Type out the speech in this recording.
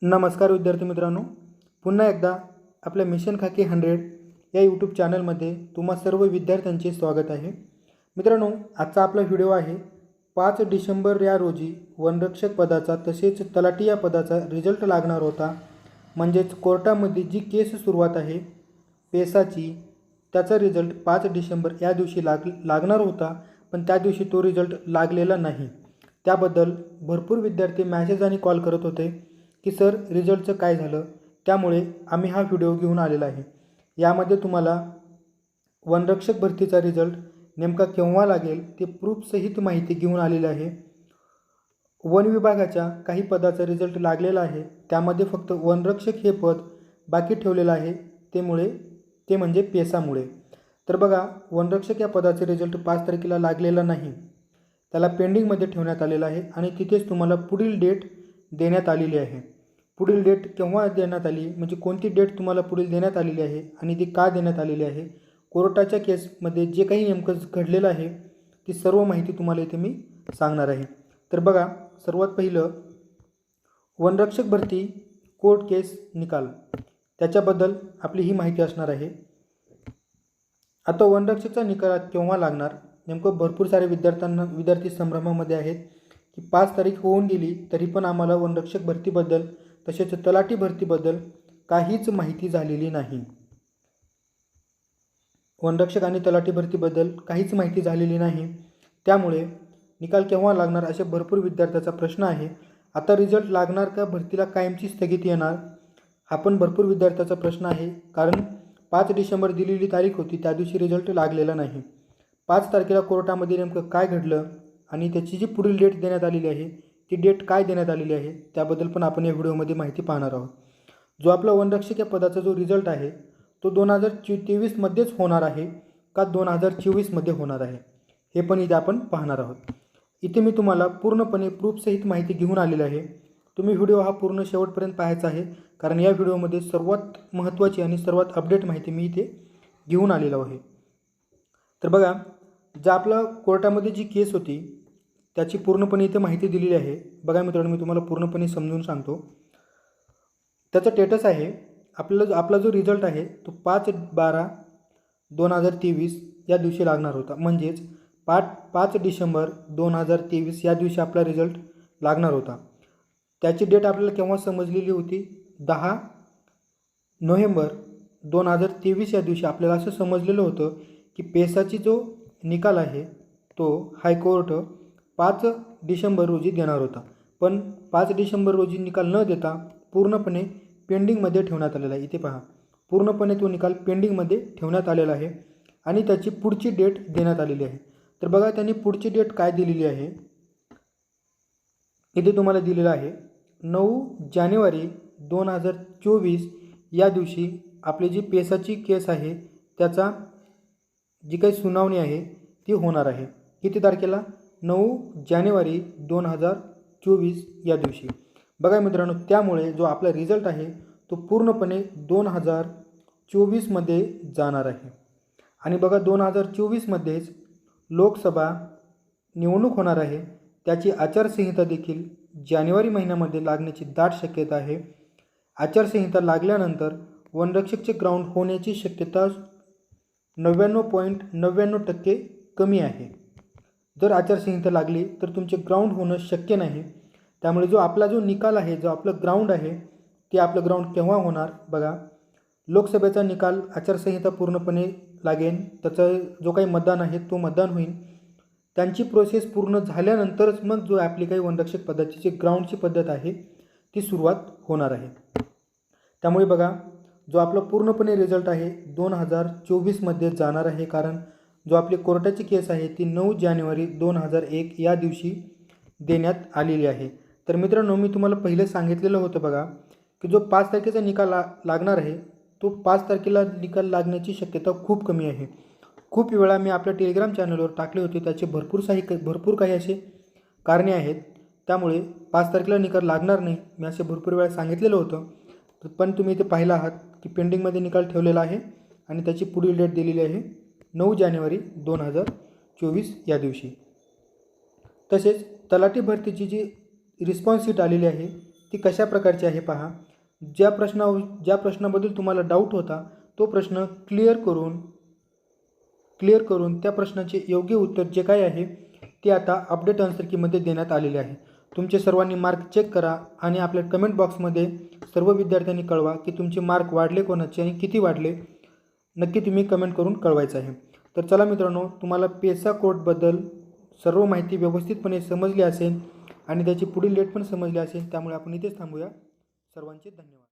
नमस्कार विद्यार्थी मित्रांनो, पुन्हा एकदा आपल्या मिशन खाकी 100 या यूट्यूब चॅनलमध्ये तुम्हा सर्व विद्यार्थ्यांचे स्वागत आहे। मित्रांनो, आजचा आपला व्हिडिओ आहे 5 डिसेंबर या रोजी वनरक्षक पदाचा तसेच तलाठी या पदाचा रिझल्ट लागणार होता। म्हणजेच कोर्टामध्ये जी केस सुरुवात आहे पेसाची, त्याचा रिझल्ट 5 डिसेंबर या दिवशी लागणार होता, पण त्या दिवशी तो रिझल्ट लागलेला नाही। त्याबद्दल भरपूर विद्यार्थी मेसेज आणि कॉल करत होते की सर रिझल्टचं काय झालं, त्यामुळे आम्ही हा व्हिडिओ घेऊन आलेला आहे। यामध्ये तुम्हाला वनरक्षक भरतीचा रिझल्ट नेमका केव्हा लागेल ते प्रूफसहित माहिती घेऊन आलेली आहे। वन विभागाच्या काही पदाचा रिझल्ट लागलेला आहे, त्यामध्ये फक्त वनरक्षक हे पद बाकी ठेवलेलं आहे, ते म्हणजे पेसामुळे। तर बघा, वनरक्षक या पदाचे रिझल्ट 5 तारखेला लागलेला नाही, त्याला पेंडिंगमध्ये ठेवण्यात आलेलं आहे आणि तिथेच तुम्हाला पुढील डेट देण्यात आलेली आहे। पुढील डेट केव्हा देण्यात आली, म्हणजे कोणती डेट तुम्हाला पुढील देण्यात आलेली आहे आणि ती का देण्यात आलेली आहे, कोर्टाच्या केसमध्ये जे काही नेमकं घडलेलं आहे ती सर्व माहिती तुम्हाला इथे मी सांगणार आहे। तर बघा, सर्वात पहिलं वनरक्षक भरती कोर्ट केस निकाल, त्याच्याबद्दल आपली ही माहिती असणार आहे। आता वनरक्षकचा निकाल केव्हा लागणार, नेमकं भरपूर सारे विद्यार्थी संभ्रमामध्ये आहेत की 5 तारीख होऊन गेली तरी पण आम्हाला वनरक्षक भरतीबद्दल तसेच तलाठी भरतीबद्दल काहीच माहिती झालेली नाही। वनरक्षक आणि तलाठी भरतीबद्दल काहीच माहिती झालेली नाही, त्यामुळे निकाल केव्हा लागणार असे भरपूर विद्यार्थ्यांचा प्रश्न आहे। आता रिझल्ट लागणार का भरतीला कायमची स्थगिती येणार, हा पण भरपूर विद्यार्थ्यांचा प्रश्न आहे। कारण 5 डिसेंबर दिलेली तारीख होती, त्या दिवशी रिझल्ट लागलेला नाही। 5 तारखेला कोर्टामध्ये नेमकं काय घडलं आणि त्याची जी पुढील डेट देण्यात आलेली आहे ती डेट काय देण्यात आलेली आहे, त्याबद्दल पण आपण या व्हिडिओमध्ये माहिती पाहणार आहोत। जो आपला वनरक्षक या पदाचा जो रिझल्ट आहे तो 2023 मध्येच होणार आहे का 2024 मध्ये होणार आहे, हे पण इथे आपण पाहणार आहोत। इथे मी तुम्हाला पूर्णपणे प्रूफसहित माहिती घेऊन आलेली आहे। तुम्ही व्हिडिओ हा पूर्ण शेवटपर्यंत पाहायचा आहे, कारण या व्हिडिओमध्ये सर्वात महत्त्वाची आणि सर्वात अपडेट माहिती मी इथे घेऊन आलेलो आहे। तर बघा, ज्या आपला कोर्टामध्ये जी केस होती त्याची पूर्णपणे इथे माहिती दिलेली आहे। बघा मित्रांनो, मी तुम्हाला पूर्णपणे समजून सांगतो। त्याचा स्टेटस आहे, आपला जो रिझल्ट आहे तो 5/12/2023 या दिवशी लागणार होता। म्हणजेच 5 डिसेंबर 2023 या दिवशी आपला रिझल्ट लागणार होता। त्याची डेट आपल्याला केव्हा समजलेली होती, 10 नोव्हेंबर 2023 या दिवशी आपल्याला असं समजलेलं होतं की पेसाची जो निकाल आहे तो हायकोर्ट 5 डिसेंबर रोजी देणार होता, पण 5 डिसेंबर रोजी निकाल न देता पूर्णपणे पेंडिंगमध्ये ठेवण्यात आलेला आहे। इथे पहा, पूर्णपणे तो निकाल पेंडिंगमध्ये ठेवण्यात आलेला आहे आणि त्याची पुढची डेट देण्यात आलेली आहे। तर बघा, त्यांनी पुढची डेट काय दिलेली आहे, इथे तुम्हाला दिलेलं आहे 9 जानेवारी 2024 या दिवशी आपली जी पेसाची केस आहे त्याचा जी काही सुनावणी आहे ती होणार आहे। किती तारखेला, 9 जानेवारी 2024 या दिवशी। बघा मित्रांनो, त्यामुळे जो आपला रिझल्ट आहे तो पूर्णपणे 2024 मध्ये जाणार आहे। आणि बघा, 2024 मध्येच लोकसभा निवडणूक होणार आहे, त्याची आचारसंहिता देखील जानेवारी महिन्यामध्ये लागण्याची दाट शक्यता आहे। आचारसंहिता लागल्यानंतर वनरक्षकचे ग्राउंड होण्याची शक्यता 99.99% कमी आहे। जर आचारसंहिता लागली तर तुमचे ग्राउंड होणं शक्य नाही। त्यामुळे जो आपला जो निकाल आहे, जो आपलं ग्राउंड आहे ते आपलं ग्राउंड केव्हा होणार, बघा, लोकसभेचा निकाल आचारसंहिता पूर्णपणे लागेल, त्याचा जो काही मतदान आहे तो मतदान होईल, त्यांची प्रोसेस पूर्ण झाल्यानंतरच मग जो आपली काही वनरक्षक पदाची जी ग्राउंडची पद्धत आहे ती सुरुवात होणार आहे। त्यामुळे बघा, जो आपला पूर्णपणे रिझल्ट आहे 2024 मध्ये जाणार आहे, कारण जो आपली कोर्टाची केस आहे ती 9 जानेवारी 2001 या दिवशी देण्यात आलेली आहे। तर मित्रांनो, मी तुम्हाला पहिले सांगितलेलं होतं बघा की जो 5 तारखेचा निकाल लागणार आहे तो 5 तारखेला निकाल लागण्याची शक्यता खूप कमी आहे। खूप वेळा मी आपल्या टेलिग्राम चॅनलवर टाकले होते, त्याचे भरपूर काही असे कारणे आहेत, त्यामुळे 5 तारखेला निकाल लागणार नाही मी असे भरपूर वेळा सांगितलेलं होतं। पण तुम्ही इथे पाहिलं आहात की पेंडिंगमध्ये निकाल ठेवलेला आहे आणि त्याची पुढील डेट दिलेली आहे 9 जानेवारी 2024 या दिवशी। तसेच तलाठी भरतीची जी रिस्पॉन्स शीट आलेली आहे ती कशा प्रकारची आहे पहा. ज्या प्रश्नाबद्दल तुम्हाला डाऊट होता तो प्रश्न क्लिअर करून त्या प्रश्नाचे योग्य उत्तर जे काय आहे ते आता अपडेट आन्सर कीमध्ये देण्यात आलेले आहे. तुमचे सर्वांनी मार्क चेक करा आणि आपल्या कमेंट बॉक्समध्ये सर्व विद्यार्थ्यांनी कळवा की तुमचे मार्क वाढले कोणाचे आणि किती वाढले. नक्की तुम्ही कमेंट करून कळवायचं आहे. तर चला मित्रांनो, तुम्हाला पेसा कोडबद्दल सर्व माहिती व्यवस्थितपणे समजली असेल आणि त्याची पुढील डेट पण समजली असेल. त्यामुळे आपण इथेच थांबूया. सर्वांचे धन्यवाद.